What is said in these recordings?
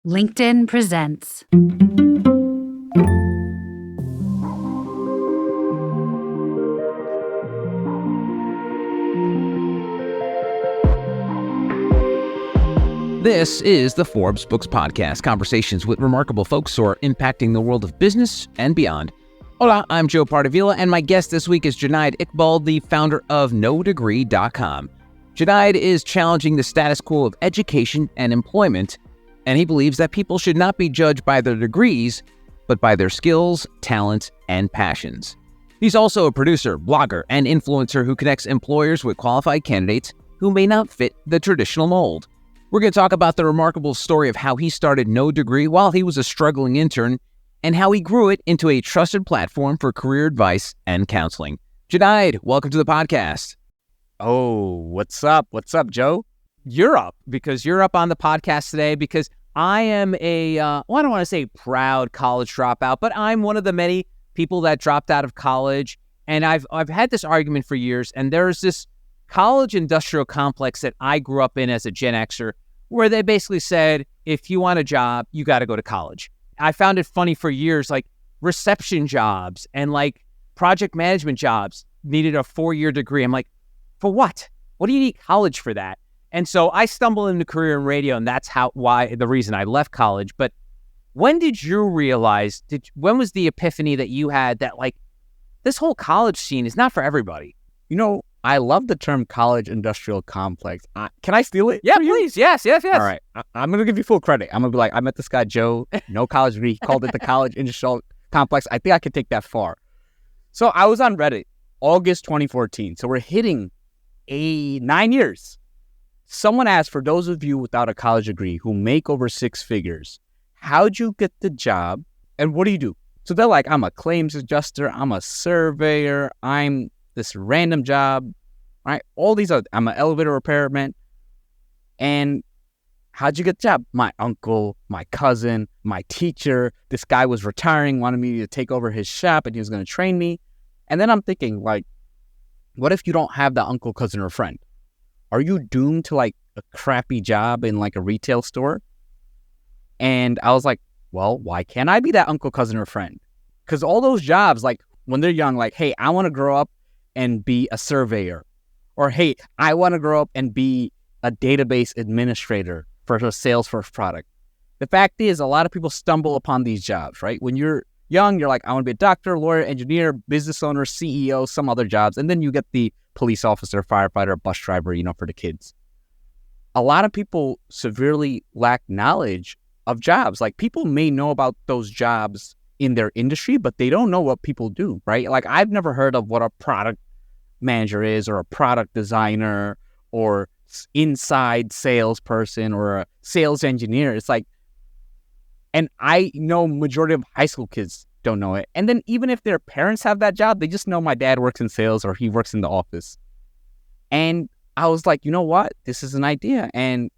LinkedIn presents. This is the Forbes Books Podcast, conversations with remarkable folks who are impacting the world of business and beyond. Hola, I'm Joe Pardavila, and my guest this week is Jonaed Iqbal, the founder of NoDegree.com. Jonaed is challenging the status quo of education and employment, and he believes that people should not be judged by their degrees, but by their skills, talent, and passions. He's also a producer, blogger, and influencer who connects employers with qualified candidates who may not fit the traditional mold. We're going to talk about the remarkable story of how he started No Degree while he was a struggling intern and how he grew it into a trusted platform for career advice and counseling. Jonaed, welcome to the podcast. Oh, what's up? What's up, Joe? You're up because you're up on the podcast today because I am I don't want to say proud college dropout, but I'm one of the many people that dropped out of college. And I've had this argument for years. And there's this college industrial complex that I grew up in as a Gen Xer, where they basically said, if you want a job, you got to go to college. I found it funny for years, like reception jobs and like project management jobs needed a 4-year degree. I'm like, for what? What do you need college for that? And so I stumbled into career in radio, and that's the reason I left college. But when did you realize, when was the epiphany that you had that like this whole college scene is not for everybody? You know, I love the term college industrial complex. Can I steal it? Yeah, please. Yes. All right. I'm going to give you full credit. I'm going to be like, I met this guy, Joe, no college degree. He called it the college industrial complex. I think I could take that far. So I was on Reddit, August 2014. So we're hitting 9 years. Someone asked, for those of you without a college degree who make over 6 figures, how'd you get the job and what do you do? So they're like, I'm a claims adjuster, I'm a surveyor, I'm this random job, right? All these I'm an elevator repairman. And how'd you get the job? My uncle, my cousin, my teacher, this guy was retiring, wanted me to take over his shop and he was going to train me. And then I'm thinking, like, what if you don't have that uncle, cousin, or friend? Are you doomed to like a crappy job in like a retail store? And I was like, well, why can't I be that uncle, cousin, or friend? Because all those jobs, like when they're young, like, hey, I want to grow up and be a surveyor. Or, hey, I want to grow up and be a database administrator for a Salesforce product. The fact is, a lot of people stumble upon these jobs, right? When you're young, you're like, I want to be a doctor, lawyer, engineer, business owner, CEO, some other jobs. And then you get the police officer, firefighter, bus driver, for the kids. A lot of people severely lack knowledge of jobs. Like, people may know about those jobs in their industry, but they don't know what people do, right? Like, I've never heard of what a product manager is, or a product designer, or inside salesperson, or a sales engineer. It's like, and I know majority of high school kids don't know it. And then even if their parents have that job, they just know my dad works in sales or he works in the office. And I was like, you know what? This is an idea. And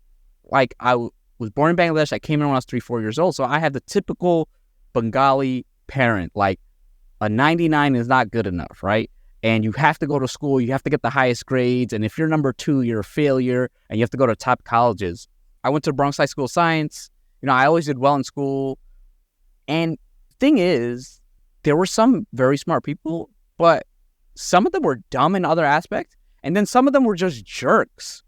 like, I was born in Bangladesh. I came in when I was 3-4 years old. So I had the typical Bengali parent, like a 99 is not good enough, right? And you have to go to school. You have to get the highest grades. And if you're number 2, you're a failure and you have to go to top colleges. I went to Bronx High School of Science. I always did well in school. And thing is, there were some very smart people, but some of them were dumb in other aspects. And then some of them were just jerks.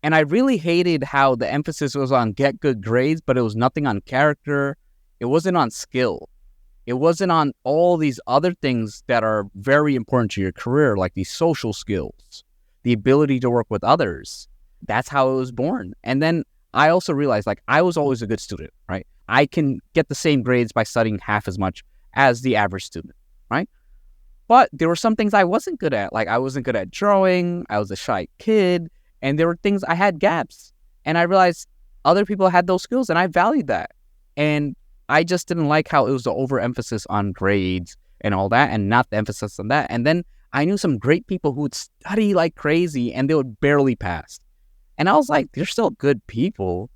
And I really hated how the emphasis was on get good grades, but it was nothing on character. It wasn't on skill. It wasn't on all these other things that are very important to your career, like these social skills, the ability to work with others. That's how it was born. And then I also realized, like, I was always a good student, right? I can get the same grades by studying half as much as the average student, right? But there were some things I wasn't good at. Like, I wasn't good at drawing. I was a shy kid. And there were things I had gaps. And I realized other people had those skills, and I valued that. And I just didn't like how it was the overemphasis on grades and all that, and not the emphasis on that. And then I knew some great people who would study like crazy, and they would barely pass. And I was like, they're still good people.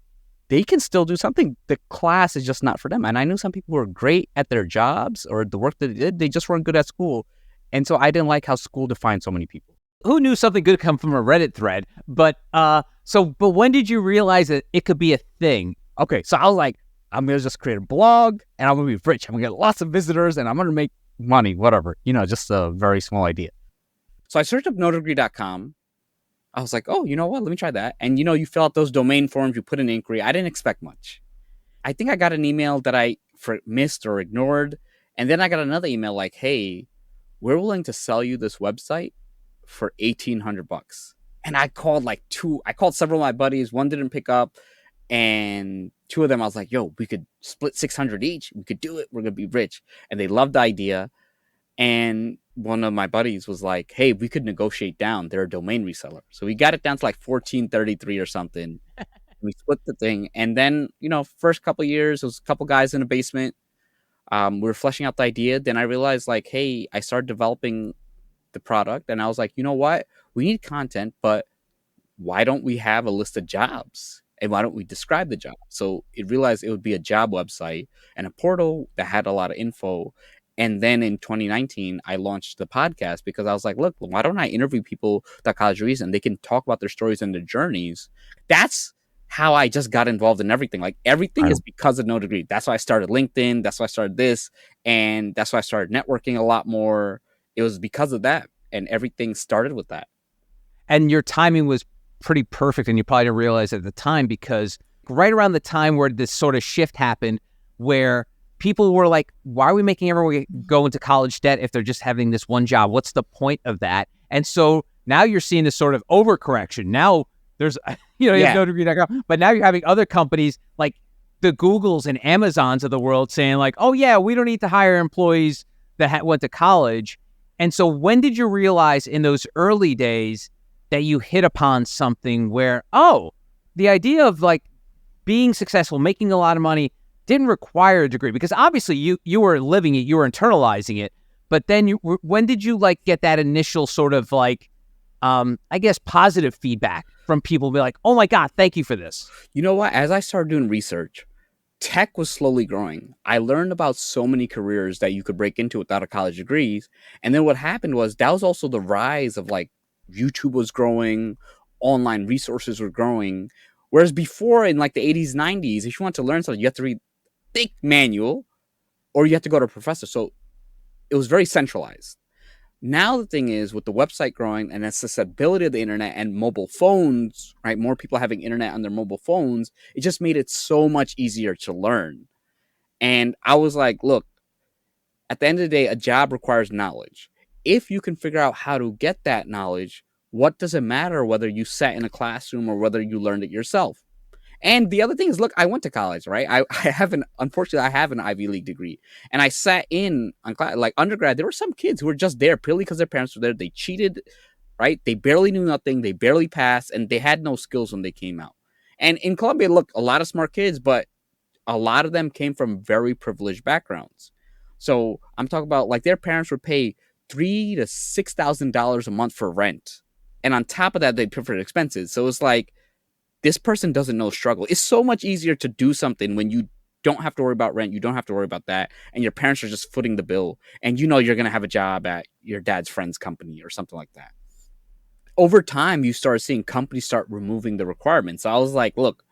They can still do something. The class is just not for them. And I knew some people who were great at their jobs or the work that they did. They just weren't good at school. And so I didn't like how school defined so many people. Who knew something good come from a Reddit thread? But when did you realize that it could be a thing? Okay, so I was like, I'm going to just create a blog and I'm going to be rich. I'm going to get lots of visitors and I'm going to make money, whatever. Just a very small idea. So I searched up nodedegree.com. I was like, oh, you know what? Let me try that. And, you fill out those domain forms, you put an inquiry. I didn't expect much. I think I got an email that I missed or ignored. And then I got another email like, hey, we're willing to sell you this website for $1,800. And I called several of my buddies. One didn't pick up. And two of them, I was like, yo, we could split 600 each. We could do it. We're going to be rich. And they loved the idea. And one of my buddies was like, hey, we could negotiate down. They're a domain reseller. So we got it down to like 1433 or something. We split the thing. And then, first couple of years, it was a couple guys in a basement. We were fleshing out the idea. Then I realized like, hey, I started developing the product. And I was like, you know what? We need content, but why don't we have a list of jobs? And why don't we describe the job? So it realized it would be a job website and a portal that had a lot of info. And then in 2019, I launched the podcast because I was like, look, why don't I interview people that college degrees and they can talk about their stories and their journeys? That's how I just got involved in everything. Like everything is because of No Degree. That's why I started LinkedIn. That's why I started this. And that's why I started networking a lot more. It was because of that. And everything started with that. And your timing was pretty perfect, and you probably didn't realize at the time, because right around the time where this sort of shift happened, where people were like, why are we making everyone go into college debt if they're just having this one job? What's the point of that? And so now you're seeing this sort of overcorrection. Now there's, you have nodedegree.com, but now you're having other companies like the Googles and Amazons of the world saying like, oh yeah, we don't need to hire employees that went to college. And so when did you realize in those early days that you hit upon something where, oh, the idea of like being successful, making a lot of money didn't require a degree? Because obviously you were living it, you were internalizing it. But then when did you like get that initial sort of like, I guess, positive feedback from people be like, oh my God, thank you for this? You know what? As I started doing research, tech was slowly growing. I learned about so many careers that you could break into without a college degrees. And then what happened was that was also the rise of like YouTube was growing, online resources were growing. Whereas before in like the 80s, 90s, if you want to learn something, you have to read thick manual or you have to go to a professor. So it was very centralized. Now the thing is, with the website growing and accessibility of the internet and mobile phones, right? More people having internet on their mobile phones, it just made it so much easier to learn. And I was like, look, at the end of the day, a job requires knowledge. If you can figure out how to get that knowledge, what does it matter whether you sat in a classroom or whether you learned it yourself? And the other thing is, look, I went to college, right? Unfortunately, I have an Ivy League degree. And I sat in on class, like undergrad, there were some kids who were just there purely because their parents were there. They cheated, right? They barely knew nothing. They barely passed, and they had no skills when they came out. And in Columbia, look, a lot of smart kids, but a lot of them came from very privileged backgrounds. So I'm talking about like their parents would pay $3,000 to $6,000 a month for rent. And on top of that, they pay for expenses. So it's like, this person doesn't know struggle. It's so much easier to do something when you don't have to worry about rent. You don't have to worry about that. And your parents are just footing the bill. And you're going to have a job at your dad's friend's company or something like that. Over time, you start seeing companies start removing the requirements. So I was like, look,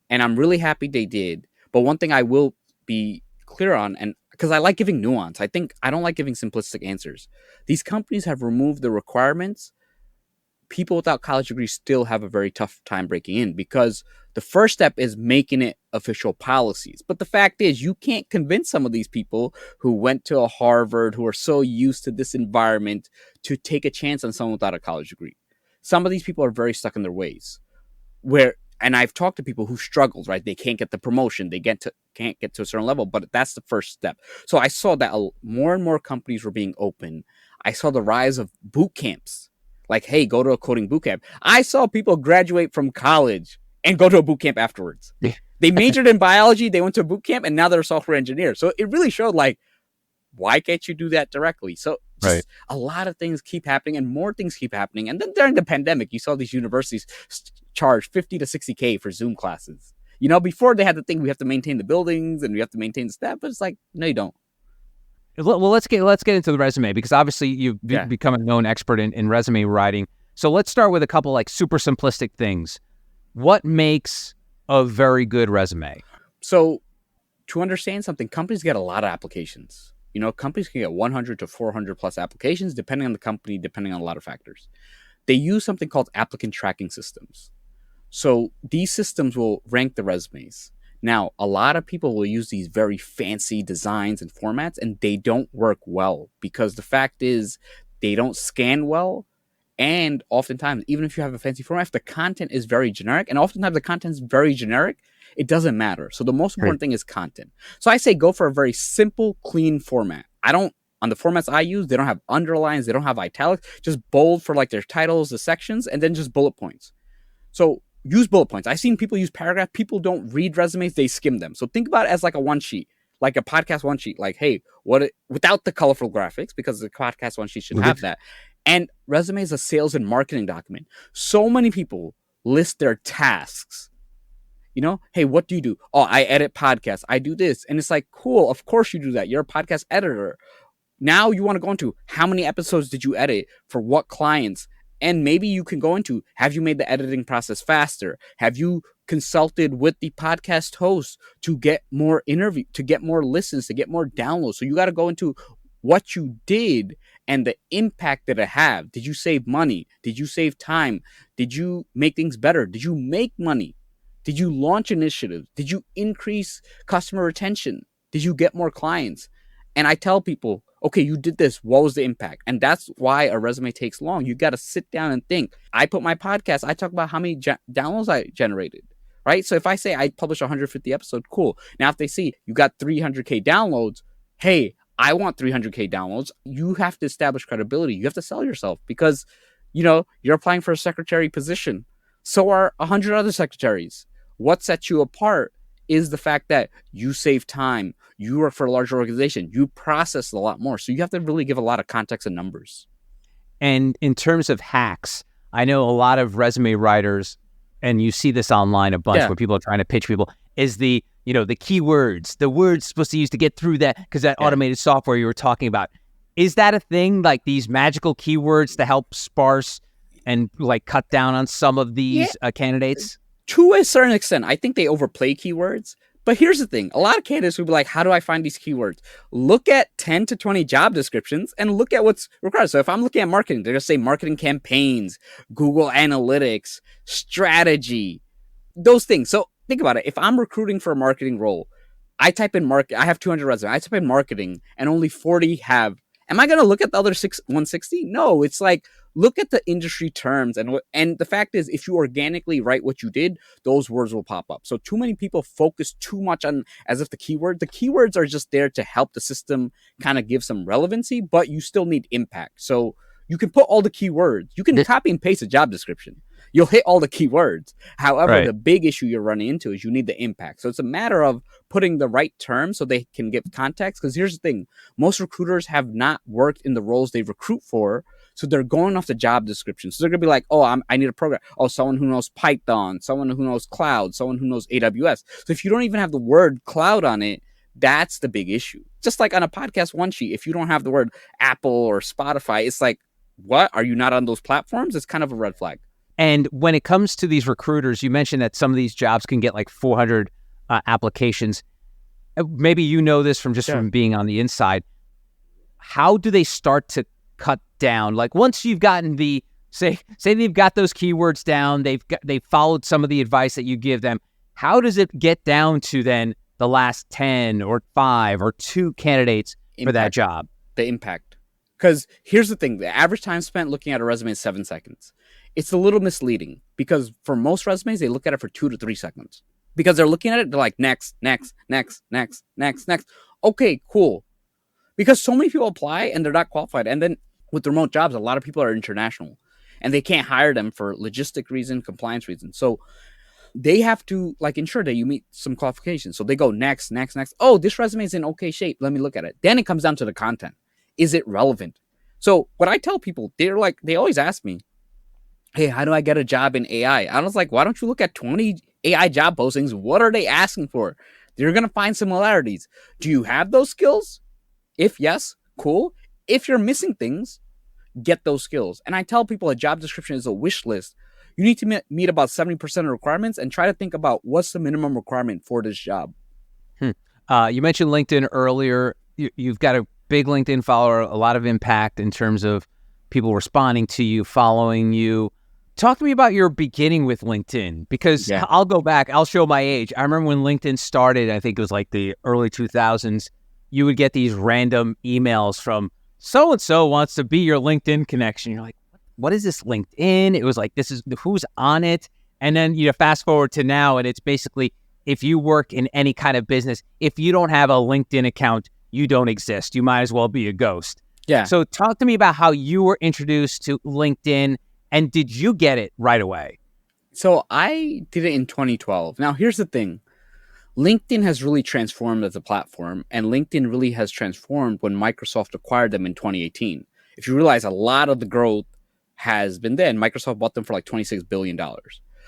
and I'm really happy they did. But one thing I will be clear on, and because I like giving nuance, I don't like giving simplistic answers. These companies have removed the requirements. People without college degrees still have a very tough time breaking in because the first step is making it official policies. But the fact is, you can't convince some of these people who went to a Harvard, who are so used to this environment, to take a chance on someone without a college degree. Some of these people are very stuck in their ways. And I've talked to people who struggled, right? They can't get the promotion. They can't get to a certain level, but that's the first step. So I saw that more and more companies were being open. I saw the rise of boot camps. Like, hey, go to a coding boot camp. I saw people graduate from college and go to a boot camp afterwards. They majored in biology, they went to a boot camp, and now they're a software engineer. So it really showed, like, why can't you do that directly? So just a lot of things keep happening and more things keep happening. And then during the pandemic, you saw these universities charge $50 to $60K for Zoom classes. Before they had the thing, we have to maintain the buildings and we have to maintain the staff, but it's like, no, you don't. Well, let's get into the resume, because obviously you've become a known expert in resume writing. So let's start with a couple like super simplistic things. What makes a very good resume? So to understand something, companies get a lot of applications. Companies can get 100 to 400 plus applications, depending on the company, depending on a lot of factors. They use something called applicant tracking systems. So these systems will rank the resumes. Now, a lot of people will use these very fancy designs and formats, and they don't work well because the fact is they don't scan well. And oftentimes, even if you have a fancy format, if the content is very generic, and oftentimes the content is very generic, it doesn't matter. So the most important thing is content. So I say go for a very simple, clean format. On the formats I use, they don't have underlines, they don't have italics, just bold for like their titles, the sections, and then just bullet points. So use bullet points. I've seen people use paragraph. People don't read resumes, they skim them. So think about it as like a one sheet, like a podcast one sheet. Like, hey, without the colorful graphics, because the podcast one sheet should have that. And resume is a sales and marketing document. So many people list their tasks. Hey, what do you do? Oh, I edit podcasts. I do this. And it's like, cool. Of course you do that. You're a podcast editor. Now you want to go into how many episodes did you edit for what clients? And maybe you can go into, have you made the editing process faster? Have you consulted with the podcast host to get more interview, to get more listens, to get more downloads? So you got to go into what you did and the impact that it had. Did you save money? Did you save time? Did you make things better? Did you make money? Did you launch initiatives? Did you increase customer retention? Did you get more clients? And I tell people, okay, you did this. What was the impact? And that's why a resume takes long. You got to sit down and think. I put my podcast, I talk about how many downloads I generated, right? So if I say I publish 150 episodes, cool. Now, if they see you got 300K downloads, hey, I want 300K downloads. You have to establish credibility. You have to sell yourself because, you're applying for a secretary position. So are 100 other secretaries. What sets you apart is the fact that you save time. You work for a larger organization. You process a lot more. So you have to really give a lot of context and numbers. And in terms of hacks, I know a lot of resume writers, and you see this online a bunch where people are trying to pitch people, is the keywords, the words supposed to use to get through that, because that automated software you were talking about. Is that a thing, like these magical keywords to help sparse and like cut down on some of these candidates? To a certain extent, I think they overplay keywords. But here's the thing. A lot of candidates will be like, how do I find these keywords? Look at 10 to 20 job descriptions and look at what's required. So if I'm looking at marketing, they're going to say marketing campaigns, Google Analytics, strategy, those things. So think about it. If I'm recruiting for a marketing role, I type in market. I have 200 resumes. I type in marketing and only 40 have. Am I going to look at the other 160? No, it's like, look at the industry terms. And the fact is, if you organically write what you did, those words will pop up. So too many people focus too much on as if the keywords are just there to help the system kind of give some relevancy, but you still need impact. So you can put all the keywords. You can copy and paste a job description. You'll hit all the keywords. However, the big issue you're running into is you need the impact. So it's a matter of putting the right terms so they can give context. Because here's the thing. Most recruiters have not worked in the roles they recruit for. So they're going off the job description. So they're going to be like, oh, I need a program. Oh, someone who knows Python, someone who knows cloud, someone who knows AWS. So if you don't even have the word cloud on it, that's the big issue. Just like on a podcast one sheet, if you don't have the word Apple or Spotify, it's like, what? Are you not on those platforms? It's kind of a red flag. And when it comes to these recruiters, you mentioned that some of these jobs can get like 400 applications. Maybe you know this from being on the inside. How do they start to cut down? Like once you've gotten say they've got those keywords down, they've followed some of the advice that you give them. How does it get down to then the last 10 or 5 or 2 candidates for that job? The impact. Because here's the thing. The average time spent looking at a resume is 7 seconds. It's a little misleading because for most resumes, they look at it for 2 to 3 seconds. Because they're looking at it, they're like, next. Okay, cool. Because so many people apply and they're not qualified. And then with remote jobs, a lot of people are international and they can't hire them for logistic reason, compliance reasons. So they have to like ensure that you meet some qualifications. So they go next. Oh, this resume is in okay shape. Let me look at it. Then it comes down to the content. Is it relevant? So what I tell people, they always ask me, hey, how do I get a job in AI? I was like, why don't you look at 20 AI job postings? What are they asking for? You're going to find similarities. Do you have those skills? If yes, cool. If you're missing things, get those skills. And I tell people a job description is a wish list. You need to meet about 70% of requirements and try to think about what's the minimum requirement for this job. You mentioned LinkedIn earlier. You've got a big LinkedIn follower, a lot of impact in terms of people responding to you, following you. Talk to me about your beginning with LinkedIn, because I'll go back. I'll show my age. I remember when LinkedIn started, I think it was like the early 2000s, you would get these random emails from so-and-so wants to be your LinkedIn connection. You're like, what is this LinkedIn? It was like, this is who's on it. And then you fast forward to now, and it's basically, if you work in any kind of business, if you don't have a LinkedIn account, you don't exist. You might as well be a ghost. Yeah. So talk to me about how you were introduced to LinkedIn, and did you get it right away? So I did it in 2012. Now, here's the thing. LinkedIn has really transformed as a platform, and LinkedIn really has transformed when Microsoft acquired them in 2018. If you realize, a lot of the growth has been there, and Microsoft bought them for like $26 billion.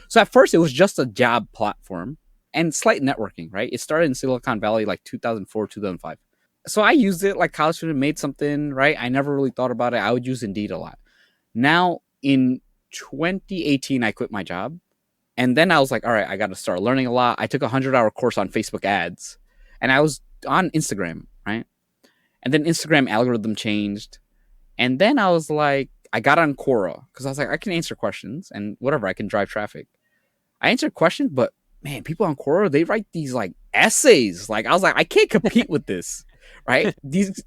So at first, it was just a job platform and slight networking, right? It started in Silicon Valley like 2004, 2005. So I used it like college student, made something, right? I never really thought about it. I would use Indeed a lot. Now, in 2018, I quit my job. And then I was like, all right, I got to start learning a lot. I took a 100-hour course on Facebook ads, and I was on Instagram, right? And then Instagram algorithm changed. And then I was like, I got on Quora because I was like, I can answer questions and whatever, I can drive traffic. I answered questions, but man, people on Quora, they write these like essays. Like, I was like, I can't compete with this, right?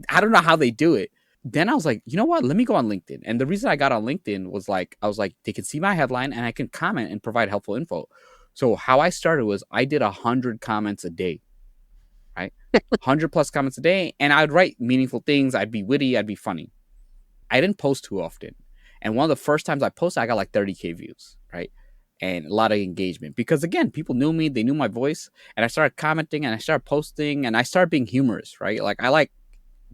I don't know how they do it. Then I was like, you know what? Let me go on LinkedIn. And the reason I got on LinkedIn was like, I was like, they can see my headline and I can comment and provide helpful info. So how I started was I did 100 comments a day, right? 100 plus comments a day. And I'd write meaningful things. I'd be witty. I'd be funny. I didn't post too often. And one of the first times I posted, I got like 30K views, right? And a lot of engagement because, again, people knew me. They knew my voice. And I started commenting and I started posting and I started being humorous, right? Like, I like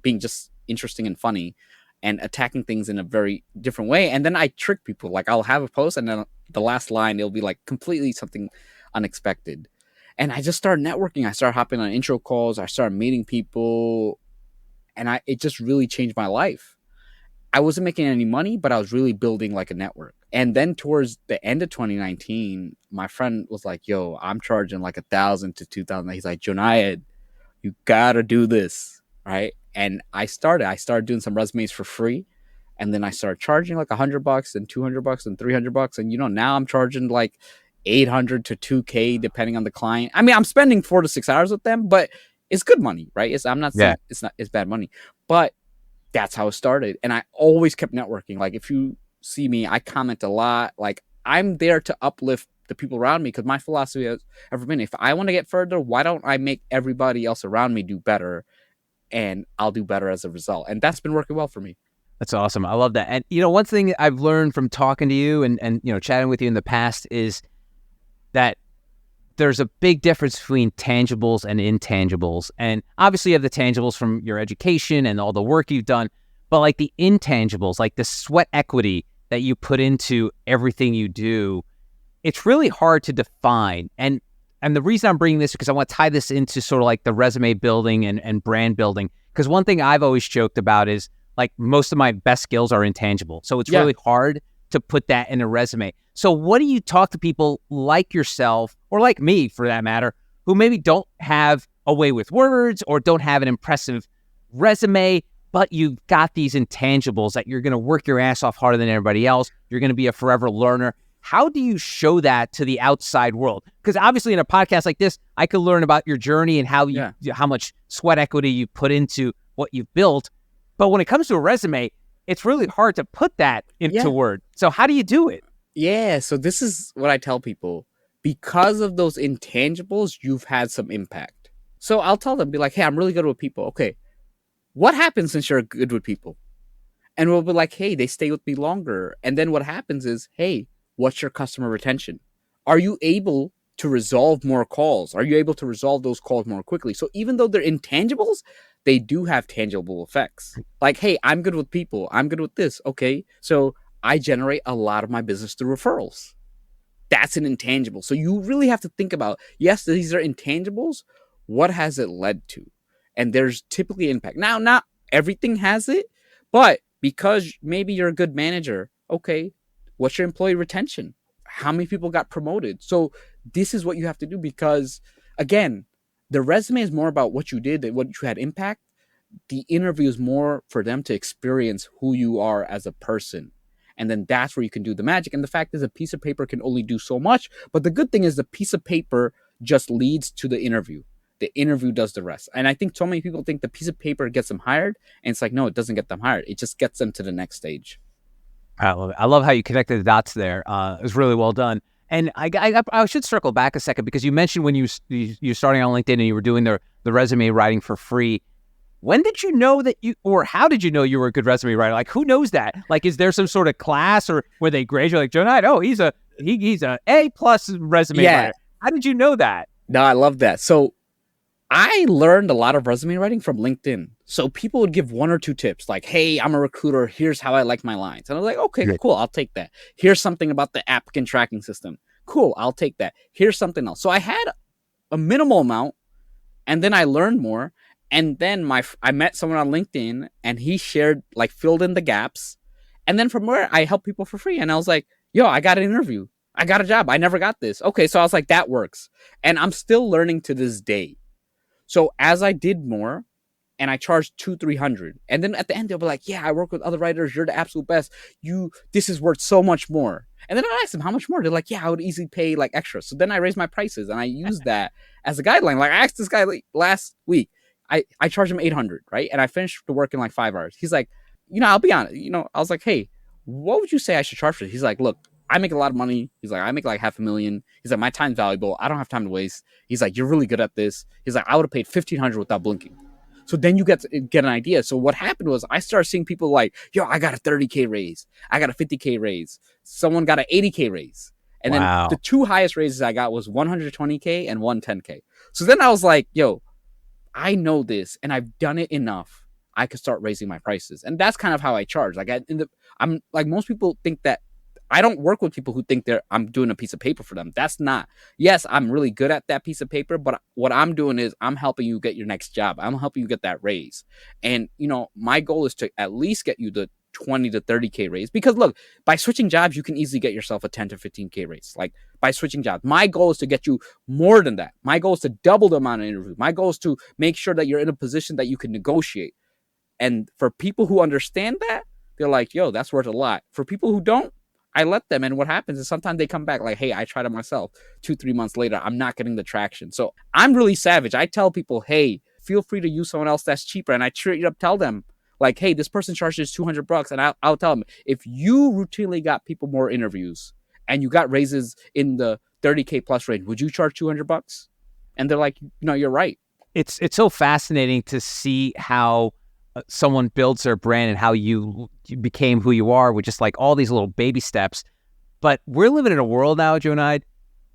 being just interesting and funny and attacking things in a very different way. And then I trick people. Like, I'll have a post and then the last line, it'll be like completely something unexpected. And I just started networking. I started hopping on intro calls. I started meeting people. And it just really changed my life. I wasn't making any money, but I was really building like a network. And then towards the end of 2019, my friend was like, yo, I'm charging like $1,000 to $2,000. He's like, Jonaed, you gotta do this, right? And I started doing some resumes for free. And then I started charging like $100 and $200 and $300. And, now I'm charging like 800 to 2K, depending on the client. I mean, I'm spending 4 to 6 hours with them, but it's good money, right? I'm not saying it's bad money, but that's how it started. And I always kept networking. Like, if you see me, I comment a lot. Like, I'm there to uplift the people around me because my philosophy has ever been, if I want to get further, why don't I make everybody else around me do better? And I'll do better as a result. And that's been working well for me. That's awesome. I love that. And, one thing I've learned from talking to you and chatting with you in the past is that there's a big difference between tangibles and intangibles. And obviously you have the tangibles from your education and all the work you've done, but like the intangibles, like the sweat equity that you put into everything you do, it's really hard to define. And the reason I'm bringing this is because I want to tie this into sort of like the resume building and brand building. Because one thing I've always joked about is like most of my best skills are intangible. So it's really hard to put that in a resume. So what do you talk to people like yourself, or like me for that matter, who maybe don't have a way with words or don't have an impressive resume, but you've got these intangibles that you're going to work your ass off harder than everybody else. You're going to be a forever learner. How do you show that to the outside world? Because obviously in a podcast like this, I could learn about your journey and how how much sweat equity you put into what you've built. But when it comes to a resume, it's really hard to put that into words. So how do you do it? Yeah, so this is what I tell people. Because of those intangibles, you've had some impact. So I'll tell them, be like, hey, I'm really good with people. Okay, what happens since you're good with people? And we'll be like, hey, they stay with me longer. And then what happens is, hey, what's your customer retention? Are you able to resolve more calls? Are you able to resolve those calls more quickly? So even though they're intangibles, they do have tangible effects. Like, hey, I'm good with people. I'm good with this. Okay, so I generate a lot of my business through referrals. That's an intangible. So you really have to think about, yes, these are intangibles. What has it led to? And there's typically impact. Now, not everything has it, but because maybe you're a good manager, okay, what's your employee retention? How many people got promoted? So this is what you have to do because, again, the resume is more about what you did, what you had impact. The interview is more for them to experience who you are as a person. And then that's where you can do the magic. And the fact is, a piece of paper can only do so much. But the good thing is, the piece of paper just leads to the interview. The interview does the rest. And I think so many people think the piece of paper gets them hired. And it's like, no, it doesn't get them hired. It just gets them to the next stage. I love it. I love how you connected the dots there. It was really well done. And I should circle back a second, because you mentioned when you're starting on LinkedIn and you were doing the resume writing for free. When did you know that or how did you know you were a good resume writer? Like, who knows that? Like, is there some sort of class or where they grade you like, Jonaed, oh, he's a A+ resume writer? How did you know that? No, I love that. So I learned a lot of resume writing from LinkedIn. So people would give 1 or 2 tips, like, hey, I'm a recruiter. Here's how I like my lines. And I was like, okay, cool. I'll take that. Here's something about the applicant tracking system. Cool. I'll take that. Here's something else. So I had a minimal amount, and then I learned more. And then I met someone on LinkedIn, and he shared, like, filled in the gaps. And then from where I help people for free. And I was like, yo, I got an interview. I got a job. I never got this. Okay. So I was like, that works. And I'm still learning to this day. So as I did more, and I charged $200-$300, and then at the end they'll be like, yeah, I work with other writers. You're the absolute best. This is worth so much more. And then I asked them how much more. They're like, yeah, I would easily pay like extra. So then I raised my prices, and I used that as a guideline. Like, I asked this guy last week, I charged him $800, right? And I finished the work in like 5 hours. He's like, I'll be honest. I was like, hey, what would you say I should charge for this? He's like, look, I make a lot of money. He's like, I make like $500,000. He's like, my time's valuable. I don't have time to waste. He's like, you're really good at this. He's like, I would have paid $1,500 without blinking. So then you get an idea. So what happened was, I started seeing people like, yo, I got a 30K raise. I got a 50K raise. Someone got an 80K raise. And then the 2 highest raises I got was 120K and 110K. So then I was like, yo, I know this, and I've done it enough. I could start raising my prices. And that's kind of how I charge. Like, I'm like, most people think that I don't work with people who think I'm doing a piece of paper for them. That's not. Yes, I'm really good at that piece of paper, but what I'm doing is I'm helping you get your next job. I'm helping you get that raise. And, my goal is to at least get you the 20 to 30K raise, because look, by switching jobs, you can easily get yourself a 10 to 15K raise. Like, by switching jobs, my goal is to get you more than that. My goal is to double the amount of interviews. My goal is to make sure that you're in a position that you can negotiate. And for people who understand that, they're like, yo, that's worth a lot. For people who don't, I let them. And what happens is sometimes they come back like, hey, I tried it myself. 2-3 months later, I'm not getting the traction. So I'm really savage. I tell people, hey, feel free to use someone else that's cheaper. And I straight up tell them, like, hey, this person charges $200. And I'll tell them, if you routinely got people more interviews and you got raises in the 30K plus range, would you charge $200? And they're like, no, you're right. It's so fascinating to see how someone builds their brand and how you became who you are with just like all these little baby steps. But we're living in a world now, Jonaed,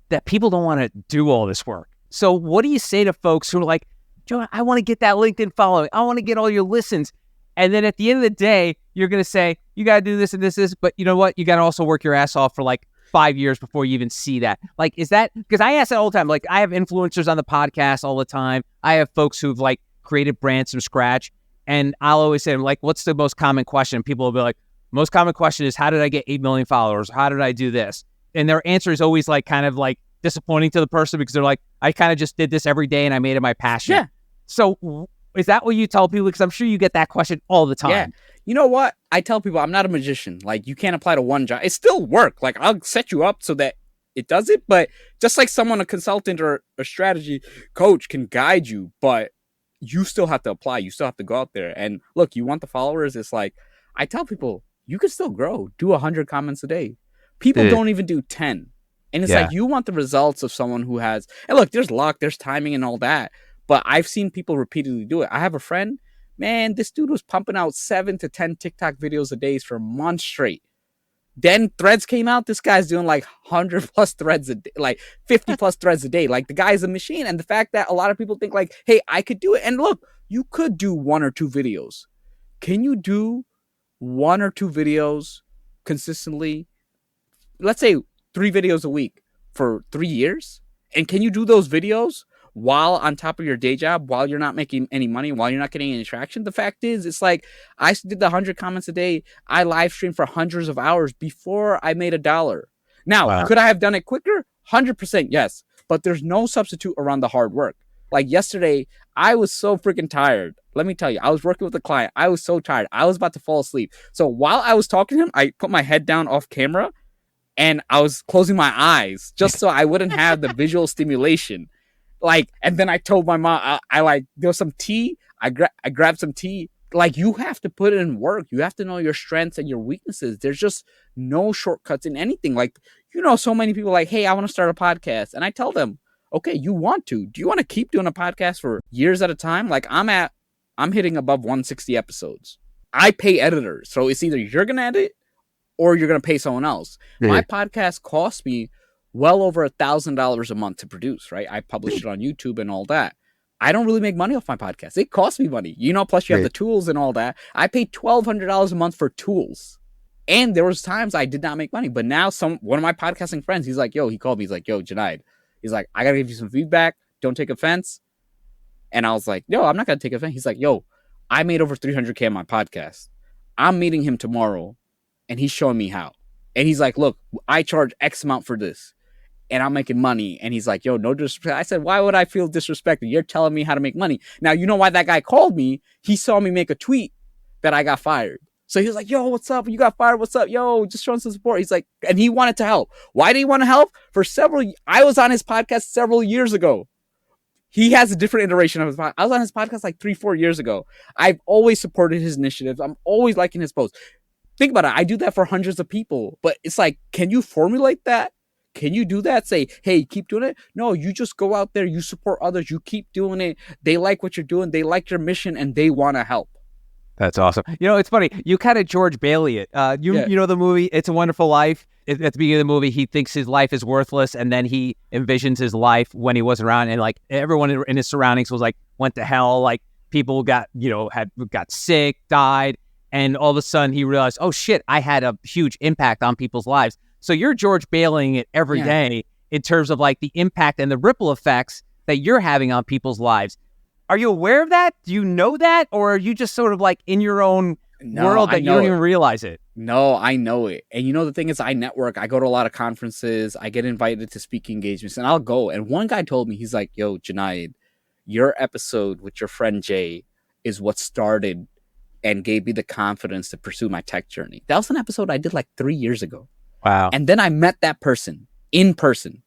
that people don't want to do all this work. So what do you say to folks who are like, Jonaed, I want to get that LinkedIn following. I want to get all your listens. And then at the end of the day, you're going to say, you got to do this and this, but you know what? You got to also work your ass off for like 5 years before you even see that. Like, is that, because I ask that all the time. Like, I have influencers on the podcast all the time. I have folks who've like created brands from scratch. And I'll always say, like, what's the most common question? People will be like, most common question is, how did I get 8 million followers? How did I do this? And their answer is always like kind of like disappointing to the person, because they're like, I kind of just did this every day and I made it my passion. Yeah. So is that what you tell people? Because I'm sure you get that question all the time. Yeah. You know what? I tell people, I'm not a magician. Like, you can't apply to one job. It still work. Like, I'll set you up so that it does it. But just like someone, a consultant or a strategy coach can guide you, but you still have to apply. You still have to go out there. And look, you want the followers. It's like, I tell people, you can still grow. Do 100 comments a day. People don't even do 10. And it's like, you want the results of someone who has, and look, there's luck, there's timing and all that. But I've seen people repeatedly do it. I have a friend, man, this dude was pumping out 7 to 10 TikTok videos a day for months straight. Then Threads came out. This guy's doing like 100 plus threads a day, like 50 plus threads a day. Like, the guy's a machine. And the fact that a lot of people think like, hey, I could do it. And look, you could do 1 or 2 videos. Can you do 1 or 2 videos consistently? Let's say 3 videos a week for 3 years. And can you do those videos while on top of your day job, while you're not making any money, while you're not getting any traction? The fact is, it's like, I did the 100 comments a day. I live streamed for hundreds of hours before I made $1. Now, could I have done it quicker? 100% yes. But there's no substitute around the hard work. Like yesterday, I was so freaking tired. Let me tell you, I was working with a client. I was so tired. I was about to fall asleep. So while I was talking to him, I put my head down off camera and I was closing my eyes just so I wouldn't have the visual stimulation. Like, and then I told my mom, I like, there was some tea. I grabbed some tea. Like, you have to put in work. You have to know your strengths and your weaknesses. There's just no shortcuts in anything. Like, so many people like, hey, I want to start a podcast. And I tell them, okay, you want to. Do you want to keep doing a podcast for years at a time? Like, I'm hitting above 160 episodes. I pay editors. So it's either you're going to edit or you're going to pay someone else. Mm-hmm. My podcast costs me well over $1,000 a month to produce, right? I publish it on YouTube and all that. I don't really make money off my podcast. It costs me money, plus you have the tools and all that. I pay $1,200 a month for tools. And there was times I did not make money, but now one of my podcasting friends, he's like, he called me. He's like, Jonaed, he's like, I got to give you some feedback. Don't take offense. And I was like, I'm not going to take offense. He's like, I made over 300K on my podcast. I'm meeting him tomorrow and he's showing me how. And he's like, look, I charge X amount for this and I'm making money. And he's like, no disrespect. I said, why would I feel disrespected? You're telling me how to make money. Now, you know why that guy called me? He saw me make a tweet that I got fired. So he was like, what's up? You got fired. What's up? Just showing some support. He's like, and he wanted to help. Why did he want to help? I was on his podcast several years ago. He has a different iteration of his podcast. I was on his podcast like 3-4 years ago. I've always supported his initiatives. I'm always liking his posts. Think about it. I do that for hundreds of people, but it's like, can you formulate that? Can you do that? Say, hey, keep doing it. No, you just go out there. You support others. You keep doing it. They like what you're doing. They like your mission and they want to help. That's awesome. It's funny. You kind of George Bailey it. You know the movie It's a Wonderful Life? At the beginning of the movie, he thinks his life is worthless, and then he envisions his life when he wasn't around, and like everyone in his surroundings was like went to hell. Like people got got sick, died, and all of a sudden he realized, oh shit, I had a huge impact on people's lives. So you're George Bailing it every day in terms of like the impact and the ripple effects that you're having on people's lives. Are you aware of that? Do you know that? Or are you just sort of like in your own world that you don't even realize it? No, I know it. And the thing is, I network. I go to a lot of conferences. I get invited to speaking engagements and I'll go. And one guy told me, he's like, Jonaed, your episode with your friend Jay is what started and gave me the confidence to pursue my tech journey. That was an episode I did like 3 years ago. Wow. And then I met that person in person.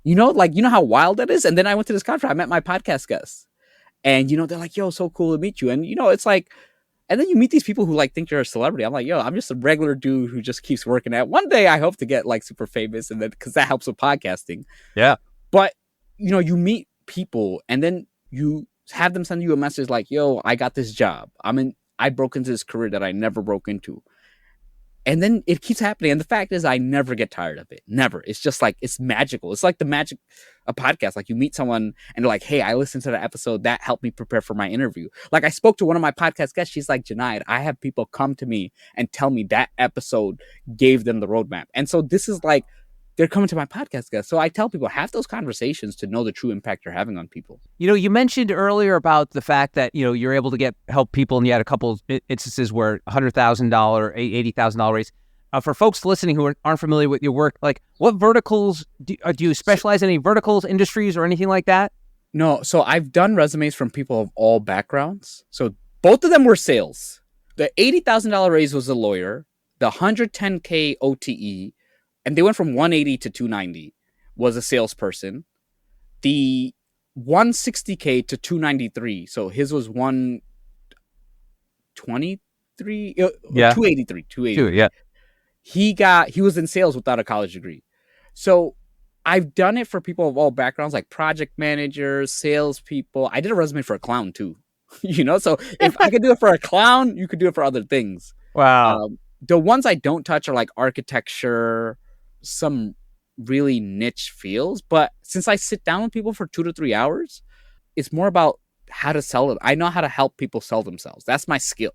How wild that is? And then I went to this conference. I met my podcast guests. And, they're like, so cool to meet you. And, it's like, and then you meet these people who like think you're a celebrity. I'm like, I'm just a regular dude who just keeps working at. One day I hope to get like super famous, and then because that helps with podcasting. Yeah. But, you meet people and then you have them send you a message like, I got this job. I broke into this career that I never broke into. And then it keeps happening. And the fact is, I never get tired of it. Never. It's just like, it's magical. It's like the magic of podcast. Like you meet someone and they're like, hey, I listened to the episode that helped me prepare for my interview. Like I spoke to one of my podcast guests. She's like, Jonaed, I have people come to me and tell me that episode gave them the roadmap. And so this is like, they're coming to my podcast guests. So I tell people, have those conversations to know the true impact you're having on people. You mentioned earlier about the fact that, you're able to help people, and you had a couple instances where $100,000, $80,000 raise. For folks listening who aren't familiar with your work, like what verticals, do you specialize in any verticals, industries, or anything like that? No. So I've done resumes from people of all backgrounds. So both of them were sales. The $80,000 raise was a lawyer. The $110K OTE, and they went from 180 to 290, was a salesperson. The 160K to 293, so his was 123, 283. Yeah. He was in sales without a college degree. So I've done it for people of all backgrounds, like project managers, salespeople. I did a resume for a clown too, so if I could do it for a clown, you could do it for other things. Wow. The ones I don't touch are like architecture, some really niche fields. But since I sit down with people for 2 to 3 hours, it's more about how to sell it. I know how to help people sell themselves. That's my skill.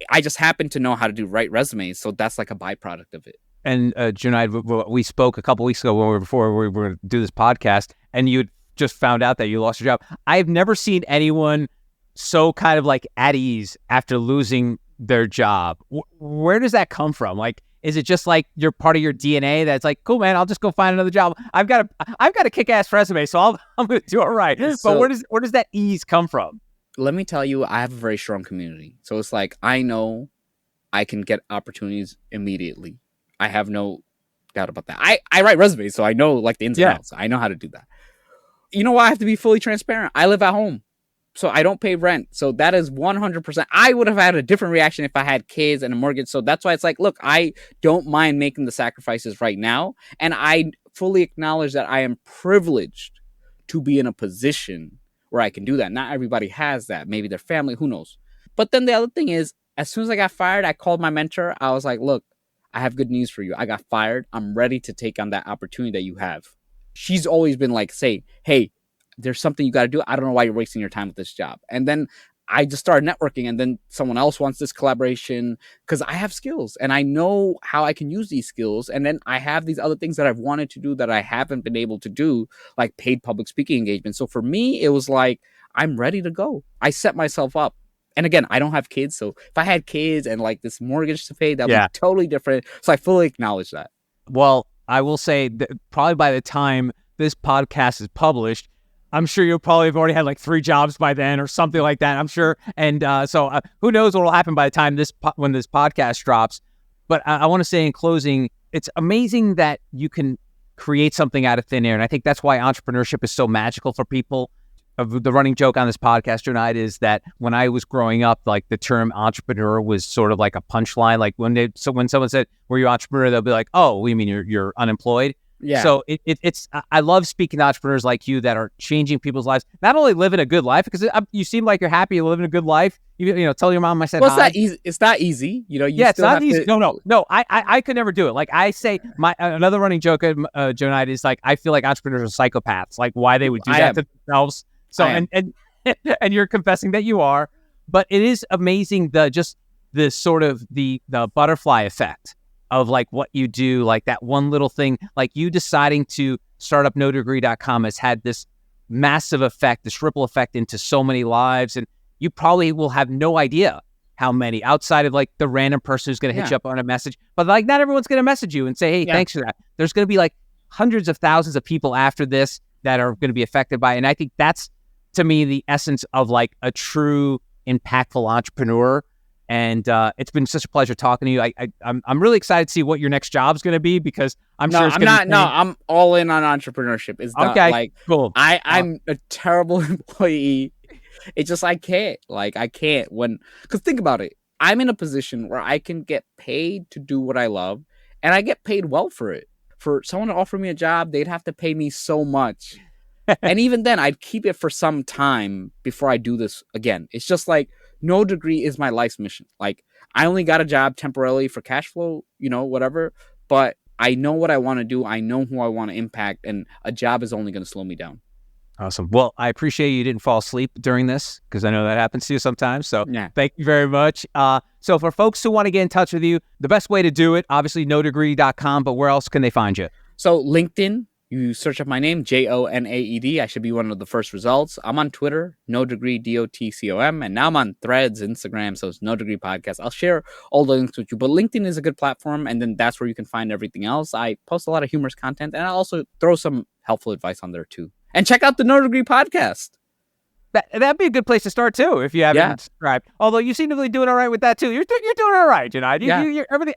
I just happen to know how to write resumes. So that's like a byproduct of it. And Jonaed, we spoke a couple weeks ago before we were going to do this podcast, and you just found out that you lost your job. I've never seen anyone so kind of like at ease after losing their job. Where does that come from? Like, Is it just like you're part of your DNA that's like, cool, man, I'll just go find another job. I've got a kick-ass resume, so I'm going to do it right. So, but where does that ease come from? Let me tell you, I have a very strong community. So it's like, I know I can get opportunities immediately. I have no doubt about that. I write resumes, so I know like the ins and outs. I know how to do that. You know why I have to be fully transparent? I live at home, so I don't pay rent. So that is 100%. I would have had a different reaction if I had kids and a mortgage. So that's why it's like, look, I don't mind making the sacrifices right now. And I fully acknowledge that I am privileged to be in a position where I can do that. Not everybody has that. Maybe their family, who knows? But then the other thing is, as soon as I got fired, I called my mentor. I was like, look, I have good news for you. I got fired. I'm ready to take on that opportunity that you have. She's always been like, say, hey, there's something you got to do. I don't know why you're wasting your time with this job. And then I just started networking, and then someone else wants this collaboration because I have skills and I know how I can use these skills. And then I have these other things that I've wanted to do that I haven't been able to do, like paid public speaking engagements. So for me, it was like, I'm ready to go. I set myself up. And again, I don't have kids. So if I had kids and like this mortgage to pay, that would be totally different. So I fully acknowledge that. Well, I will say that probably by the time this podcast is published, I'm sure you'll probably have already had like 3 jobs by then or something like that. I'm sure. And so who knows what will happen by the time when this podcast drops. But I want to say in closing, it's amazing that you can create something out of thin air. And I think that's why entrepreneurship is so magical for people. The running joke on this podcast, Jonaed, is that when I was growing up, like the term entrepreneur was sort of like a punchline. Like when someone said, "Were you an entrepreneur?" They'll be like, "Oh, you mean you're unemployed?" Yeah. So it's I love speaking to entrepreneurs like you that are changing people's lives. Not only living a good life, because you seem like you're happy, you're living a good life. You know, tell your mom I said hi. It's not easy. It's not easy. You know. It's not easy. No. I could never do it. Like I say, another running joke, Jonaed, is like I feel like entrepreneurs are psychopaths. Like why they would do that to themselves. So and you're confessing that you are, but it is amazing the sort of the butterfly effect of like what you do, like that one little thing, like you deciding to start up nodegree.com has had this massive effect, this ripple effect into so many lives, and you probably will have no idea how many outside of like the random person who's going to hit you up on a message, but like not everyone's going to message you and say, hey, thanks for that. There's going to be like hundreds of thousands of people after this that are going to be affected by it, and I think that's to me the essence of like a true impactful entrepreneur. And it's been such a pleasure talking to you. I'm really excited to see what your next job is going to be, because I'm sure it's going to be. No, I'm all in on entrepreneurship. It's not like cool. I'm a terrible employee. It's just I can't because think about it. I'm in a position where I can get paid to do what I love, and I get paid well for it. For someone to offer me a job, they'd have to pay me so much. And even then, I'd keep it for some time before I do this again. It's just like, No Degree is my life's mission. Like, I only got a job temporarily for cash flow, whatever. But I know what I want to do. I know who I want to impact. And a job is only going to slow me down. Awesome. Well, I appreciate you didn't fall asleep during this, because I know that happens to you sometimes. So thank you very much. So for folks who want to get in touch with you, the best way to do it, obviously, nodegree.com. But where else can they find you? So LinkedIn. You search up my name, Jonaed. I should be one of the first results. I'm on Twitter, No Degree, DOTCOM. And now I'm on Threads, Instagram. So it's No Degree Podcast. I'll share all the links with you. But LinkedIn is a good platform. And then that's where you can find everything else. I post a lot of humorous content. And I also throw some helpful advice on there too. And check out the No Degree Podcast. That'd be a good place to start too, if you haven't subscribed. Although you seem to be doing all right with that too. You're doing all right, Jonaed.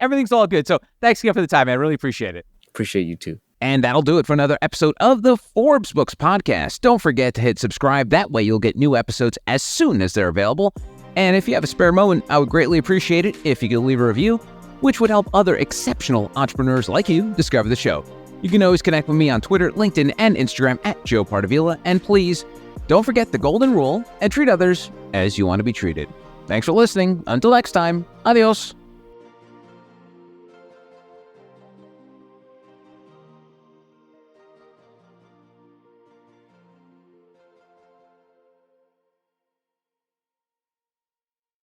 Everything's all good. So thanks again for the time, man. I really appreciate it. Appreciate you too. And that'll do it for another episode of the Forbes Books Podcast. Don't forget to hit subscribe. That way you'll get new episodes as soon as they're available. And if you have a spare moment, I would greatly appreciate it if you could leave a review, which would help other exceptional entrepreneurs like you discover the show. You can always connect with me on Twitter, LinkedIn, and Instagram at Joe Pardavila. And please, don't forget the golden rule and treat others as you want to be treated. Thanks for listening. Until next time, adios.